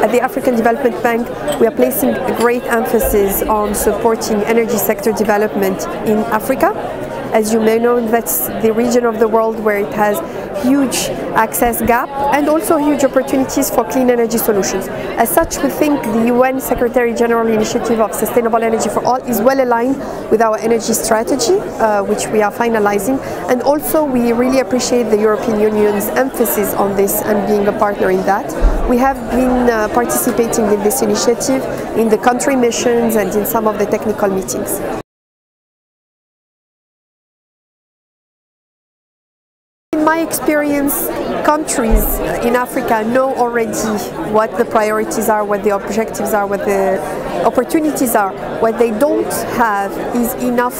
At the African Development Bank, we are placing a great emphasis on supporting energy sector development in Africa. As you may know, that's the region of the world where it has huge access gap and also huge opportunities for clean energy solutions. As such, we think the UN Secretary General Initiative of Sustainable Energy for All is well aligned with our energy strategy, which we are finalizing. And also, we really appreciate the European Union's emphasis on this and being a partner in that. We have been participating in this initiative in the country missions and in some of the technical meetings. In my experience, countries in Africa know already what the priorities are, what the objectives are, what the opportunities are. What they don't have is enough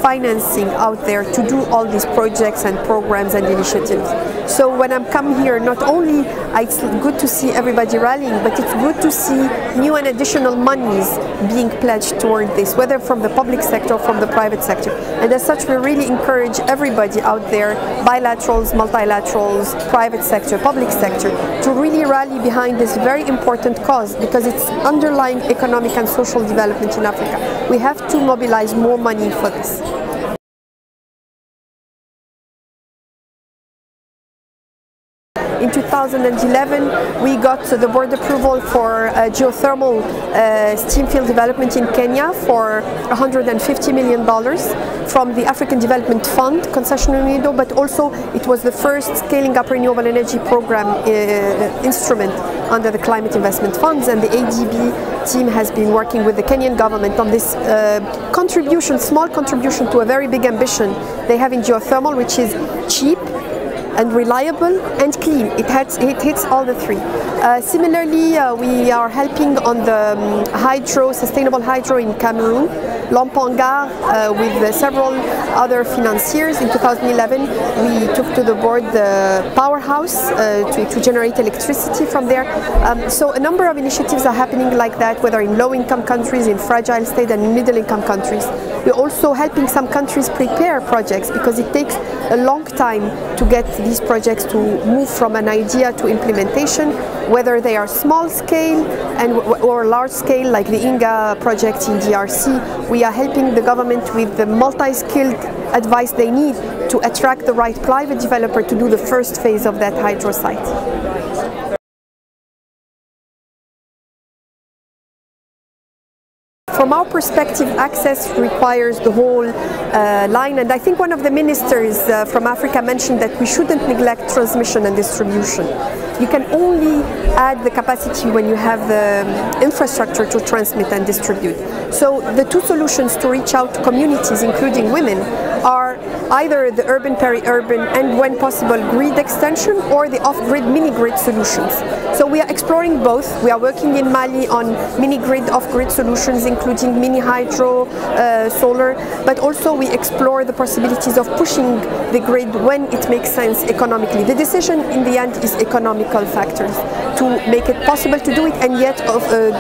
financing out there to do all these projects and programs and initiatives. So when I'm come here, not only it's good to see everybody rallying, but it's good to see new and additional monies being pledged toward this, whether from the public sector or from the private sector. And as such, we really encourage everybody out there, bilaterals, multilaterals, private sector, public sector, to really rally behind this very important cause, because it's underlying economic and social development in Africa. We have to mobilize more money for this. In 2011, we got the board approval for geothermal steam field development in Kenya for $150 million from the African Development Fund, concessional window, but also it was the first scaling up renewable energy program instrument under the climate investment funds, and the AfDB team has been working with the Kenyan government on this contribution, small contribution to a very big ambition they have in geothermal, which is cheap and reliable and clean. It hits all the three. Similarly, we are helping on the hydro, sustainable hydro in Cameroon, Lampangar, with several other financiers. In 2011, we took to the board the powerhouse to generate electricity from there. So a number of initiatives are happening like that, whether in low-income countries, in fragile state, and in middle-income countries. We're also helping some countries prepare projects, because it takes a long time to get these projects to move from an idea to implementation, whether they are small scale or large scale, like the Inga project in DRC. We are helping the government with the multi-skilled advice they need to attract the right private developer to do the first phase of that hydro site. From our perspective, access requires the whole line, and I think one of the ministers from Africa mentioned that we shouldn't neglect transmission and distribution. You can only add the capacity when you have the infrastructure to transmit and distribute. So the two solutions to reach out to communities, including women, are either the urban, peri-urban, and when possible grid extension, or the off-grid mini-grid solutions. So we are exploring both. We are working in Mali on mini-grid, off-grid solutions, including mini hydro, solar, but also we explore the possibilities of pushing the grid when it makes sense economically. The decision in the end is economical factors to make it possible to do it and yet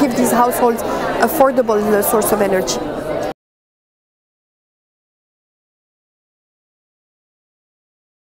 give these households affordable source of energy.